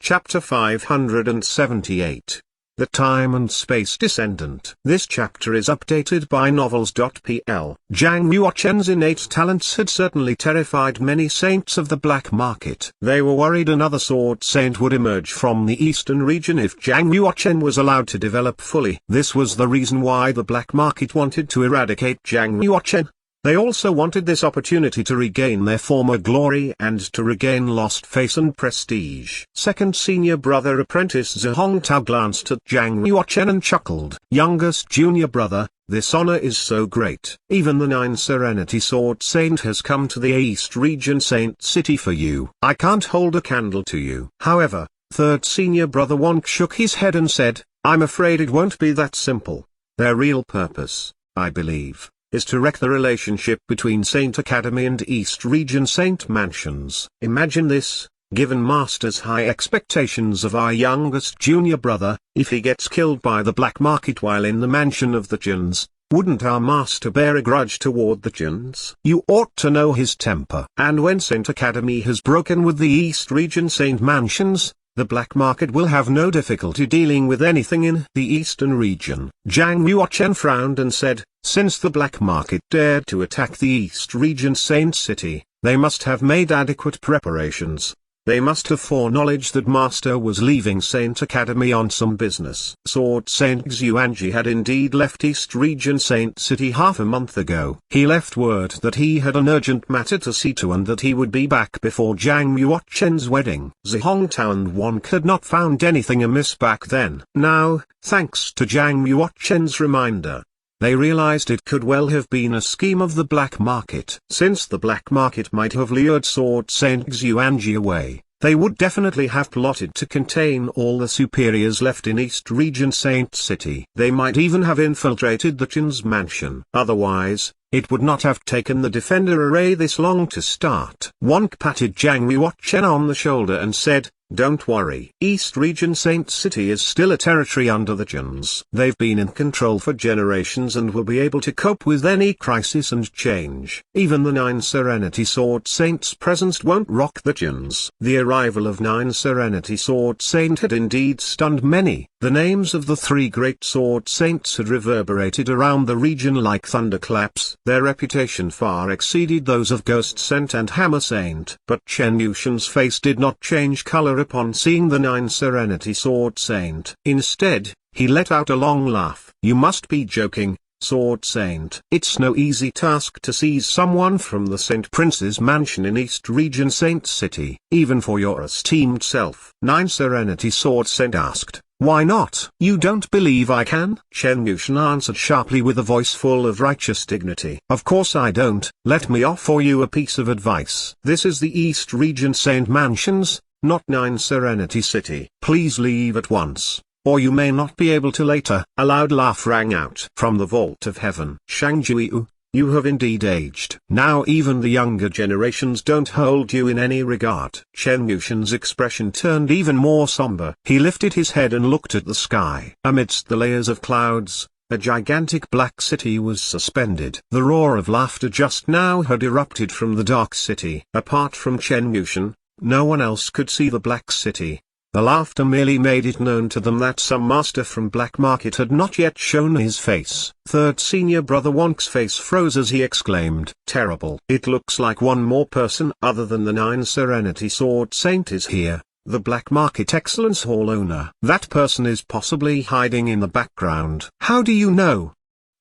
Chapter 578. The Time and Space Descendant. This chapter is updated by novels.pl. Zhang Yuochen's innate talents had certainly terrified many saints of the black market. They were worried another sword saint would emerge from the eastern region if Zhang Yuochen was allowed to develop fully. This was the reason why the black market wanted to eradicate Zhang Yuochen. They also wanted this opportunity to regain their former glory and to regain lost face and prestige. Second senior brother apprentice Zhong Tao glanced at Zhang Yuochen and chuckled. Youngest junior brother, this honor is so great. Even the 9 Serenity Sword Saint has come to the East Region Saint City for you. I can't hold a candle to you. However, third senior brother Wonk shook his head and said, I'm afraid it won't be that simple. Their real purpose, I believe, is to wreck the relationship between Saint Academy and East Region Saint Mansions. Imagine this, given Master's high expectations of our youngest junior brother, if he gets killed by the black market while in the mansion of the Juns, wouldn't our Master bear a grudge toward the Juns? You ought to know his temper. And when Saint Academy has broken with the East Region Saint Mansions, the black market will have no difficulty dealing with anything in the eastern region. Zhang Yuochen frowned and said, since the black market dared to attack the East Region Saint City, they must have made adequate preparations. They must have foreknowledge that Master was leaving Saint Academy on some business. Sword Saint Xuanji had indeed left East Region Saint City half a month ago. He left word that he had an urgent matter to see to and that he would be back before Zhang Yuochen's wedding. Zhong Tao and Wonk had not found anything amiss back then. Now, thanks to Zhang Yuochen's reminder, they realized it could well have been a scheme of the black market. Since the black market might have lured Sword Saint Xuanji away, they would definitely have plotted to contain all the superiors left in East Region Saint City. They might even have infiltrated the Chin's mansion. Otherwise, it would not have taken the defender array this long to start. Wonk patted Zhang Yuochen on the shoulder and said, don't worry. East Region Saint City is still a territory under the Juns. They've been in control for generations and will be able to cope with any crisis and change. Even the 9 Serenity Sword Saints' presence won't rock the Juns. The arrival of 9 Serenity Sword Saint had indeed stunned many. The names of the 3 great Sword Saints had reverberated around the region like thunderclaps. Their reputation far exceeded those of Ghost Saint and Hammer Saint. But Chen Yushan's face did not change color upon seeing the 9 Serenity Sword Saint. Instead, he let out a long laugh. You must be joking, Sword Saint. It's no easy task to seize someone from the Saint Prince's mansion in East Region Saint City, even for your esteemed self. 9 Serenity Sword Saint asked. Why not? You don't believe I can? Chen Yushan answered sharply with a voice full of righteous dignity. Of course I don't. Let me offer you a piece of advice. This is the East Region Saint Mansions, not 9 Serenity City. Please leave at once, or you may not be able to later. A loud laugh rang out from the vault of heaven. Shang Juiyu, you have indeed aged. Now even the younger generations don't hold you in any regard. Chen Yushan's expression turned even more somber. He lifted his head and looked at the sky. Amidst the layers of clouds, a gigantic black city was suspended. The roar of laughter just now had erupted from the dark city. Apart from Chen Yushan, no one else could see the black city. The laughter merely made it known to them that some master from black market had not yet shown his face. Third senior brother Wonk's face froze as he exclaimed, terrible. It looks like one more person other than the 9 Serenity Sword Saint is here, the black market Excellence Hall owner. That person is possibly hiding in the background. How do you know?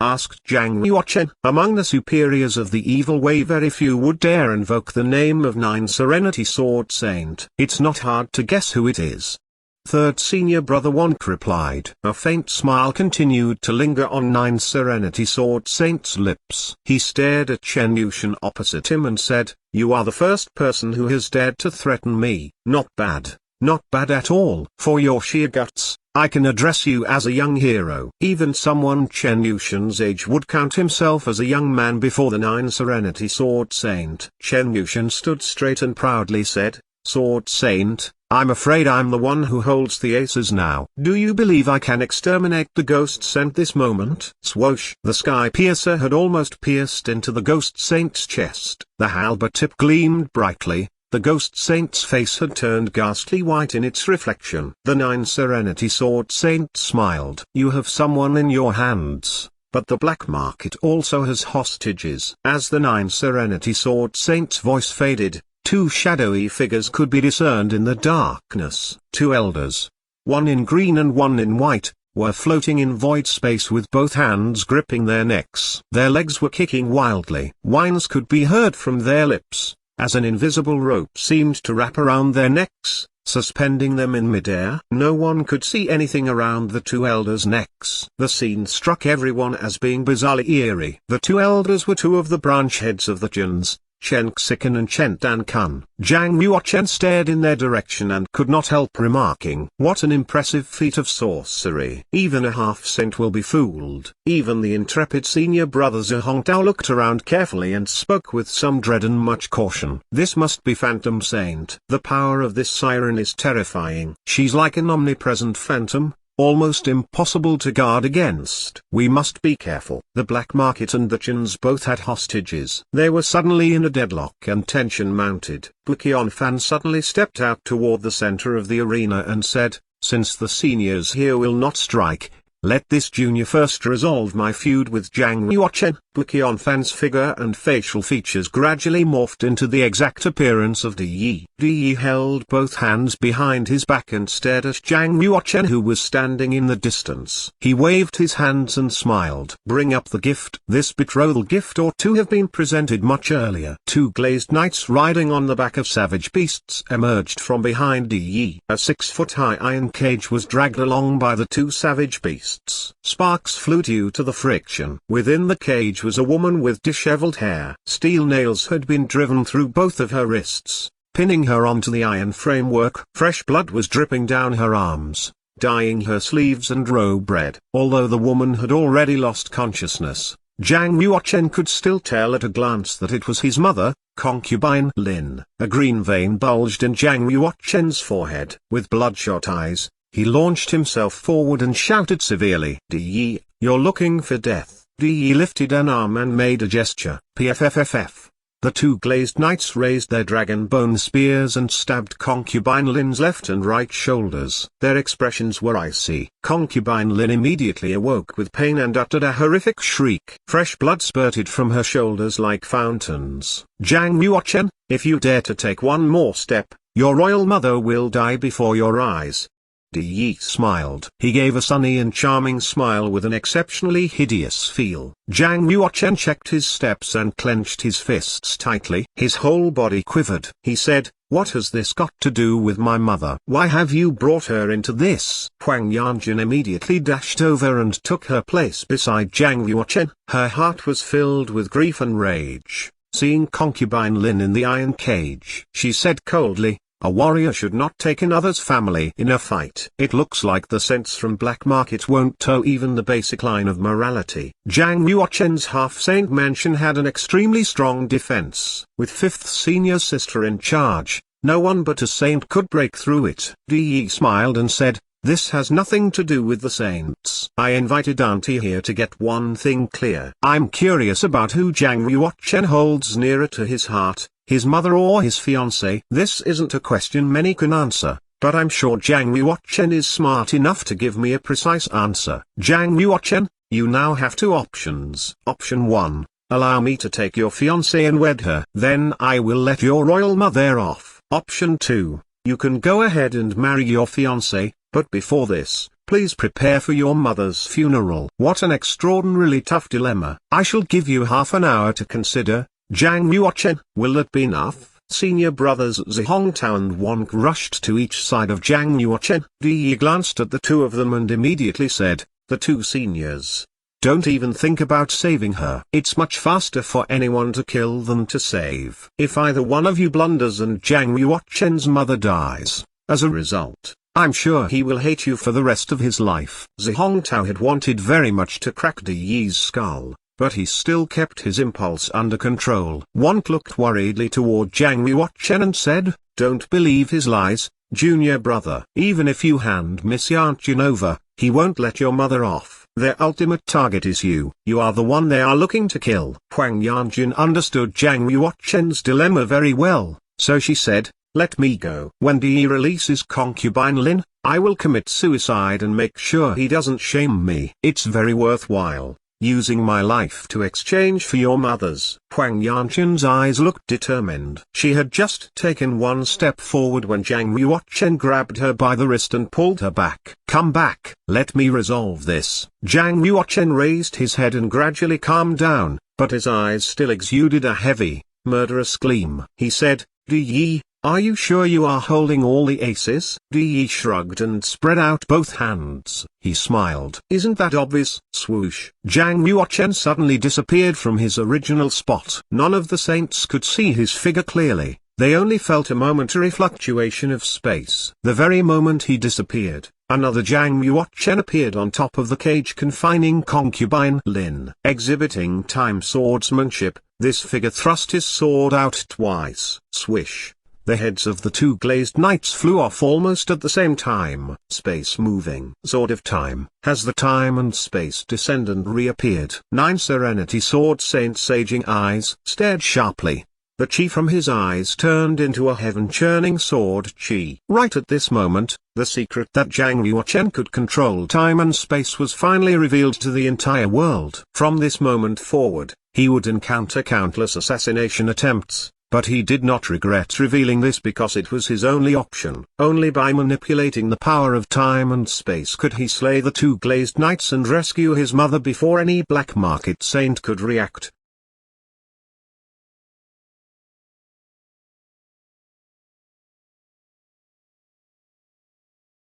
Asked Zhang Yuochen. Among the superiors of the evil way very few would dare invoke the name of 9 Serenity Sword Saint. It's not hard to guess who it is. Third senior brother Wonk replied. A faint smile continued to linger on 9 Serenity Sword Saint's lips. He stared at Chen Yushan opposite him and said, you are the first person who has dared to threaten me. Not bad. Not bad at all. For your sheer guts, I can address you as a young hero. Even someone Chen Yushan's age would count himself as a young man before the 9 Serenity Sword Saint. Chen Yushan stood straight and proudly said, Sword Saint, I'm afraid I'm the one who holds the aces now. Do you believe I can exterminate the Ghost Saint this moment? Swoosh! The sky piercer had almost pierced into the Ghost Saint's chest. The halberd tip gleamed brightly, The ghost saint's face had turned ghastly white in its reflection. The 9 Serenity Sword Saint smiled. "You have someone in your hands, but the black market also has hostages." As the 9 Serenity Sword Saint's voice faded, 2 shadowy figures could be discerned in the darkness. 2 elders, one in green and one in white, were floating in void space with both hands gripping their necks. Their legs were kicking wildly. Whines could be heard from their lips, as an invisible rope seemed to wrap around their necks, suspending them in midair. No one could see anything around the 2 elders' necks. The scene struck everyone as being bizarrely eerie. The 2 elders were 2 of the branch heads of the Juns, Chen Xikan and Chen Dan Kun. Zhang Yuochen stared in their direction and could not help remarking, "What an impressive feat of sorcery. Even a half-saint will be fooled." Even the intrepid senior brother Zhongtao looked around carefully and spoke with some dread and much caution. "This must be Phantom Saint. The power of this siren is terrifying. She's like an omnipresent phantom, almost impossible to guard against. We must be careful." The black market and the Chins both had hostages. They were suddenly in a deadlock and tension mounted. Bukion Fan suddenly stepped out toward the center of the arena and said, "Since the seniors here will not strike, let this junior first resolve my feud with Zhang Yuochen." Bukion Fan's figure and facial features gradually morphed into the exact appearance of Di Yi. Di Yi held both hands behind his back and stared at Zhang Yuochen, who was standing in the distance. He waved his hands and smiled. "Bring up the gift." This betrothal gift or two have been presented much earlier. 2 glazed knights riding on the back of savage beasts emerged from behind Di Yi. A 6-foot-high iron cage was dragged along by the 2 savage beasts. Sparks flew due to the friction. Within the cage was a woman with disheveled hair. Steel nails had been driven through both of her wrists, pinning her onto the iron framework. Fresh blood was dripping down her arms, dyeing her sleeves and robe red. Although the woman had already lost consciousness, Zhang Yuochen could still tell at a glance that it was his mother, concubine Lin. A green vein bulged in Zhang Yuochen's forehead. With bloodshot eyes, he launched himself forward and shouted severely, "Di Yi, you're looking for death." Di Yi lifted an arm and made a gesture. PFFFF. The 2 glazed knights raised their dragon bone spears and stabbed concubine Lin's left and right shoulders. Their expressions were icy. Concubine Lin immediately awoke with pain and uttered a horrific shriek. Fresh blood spurted from her shoulders like fountains. "Zhang Yuochen, if you dare to take one more step, your royal mother will die before your eyes." Di Yi smiled. He gave a sunny and charming smile with an exceptionally hideous feel. Zhang Yuochen checked his steps and clenched his fists tightly. His whole body quivered. He said, "What has this got to do with my mother? Why have you brought her into this?" Huang Yanjun immediately dashed over and took her place beside Zhang Yuochen. Her heart was filled with grief and rage, seeing concubine Lin in the iron cage. She said coldly, "A warrior should not take another's family in a fight. It looks like the saints from Black Market won't toe even the basic line of morality." Zhang Yuochen's half-saint mansion had an extremely strong defense. With 5th senior sister in charge, no one but a saint could break through it. Di Yi smiled and said, "This has nothing to do with the saints. I invited Auntie here to get one thing clear. I'm curious about who Zhang Yuochen holds nearer to his heart, his mother or his fiancée. This isn't a question many can answer, but I'm sure Zhang Yuochen is smart enough to give me a precise answer." Zhang Yuochen, you now have 2 options. Option 1, allow me to take your fiancée and wed her. Then I will let your royal mother off. Option 2, you can go ahead and marry your fiancée, but before this, please prepare for your mother's funeral. What an extraordinarily tough dilemma. I shall give you half an hour to consider. Zhang Yuochen, will that be enough? Senior brothers Zhongtao and Wang rushed to each side of Zhang Yuochen. Di Yi glanced at the 2 of them and immediately said, "The 2 seniors, don't even think about saving her. It's much faster for anyone to kill than to save. If either one of you blunders and Zhang Yuochen's mother dies, as a result, I'm sure he will hate you for the rest of his life." Zhongtao had wanted very much to crack Di Yi's skull, but he still kept his impulse under control. One looked worriedly toward Zhang Yuochen and said, "Don't believe his lies, junior brother. Even if you hand Miss Yanjun over, he won't let your mother off. Their ultimate target is you. You are the one they are looking to kill." Huang Yanjun understood Zhang Yuochen's dilemma very well, So she said, "Let me go. When Di releases concubine Lin, I will commit suicide and make sure he doesn't shame me. It's very worthwhile, using my life to exchange for your mother's." Huang Yanqian's eyes looked determined. She had just taken one step forward when Zhang Yuochen grabbed her by the wrist and pulled her back. "Come back, let me resolve this." Zhang Yuochen raised his head and gradually calmed down, but his eyes still exuded a heavy, murderous gleam. He said, "Di, are you sure you are holding all the aces?" Di shrugged and spread out both hands. He smiled. "Isn't that obvious?" Swoosh. Zhang Yuochen suddenly disappeared from his original spot. None of the saints could see his figure clearly. They only felt a momentary fluctuation of space. The very moment he disappeared, another Zhang Yuochen appeared on top of the cage confining concubine Lin. Exhibiting time swordsmanship, this figure thrust his sword out twice. Swish. The heads of the two glazed knights flew off almost at the same time. Space moving. Sword of Time. Has the time and space descendant reappeared? 9 Serenity Sword Saint's aging eyes stared sharply. The chi from his eyes turned into a heaven-churning sword chi. Right at this moment, the secret that Zhang Yuochen could control time and space was finally revealed to the entire world. From this moment forward, he would encounter countless assassination attempts. But he did not regret revealing this because it was his only option. Only by manipulating the power of time and space could he slay the two glazed knights and rescue his mother before any black market saint could react.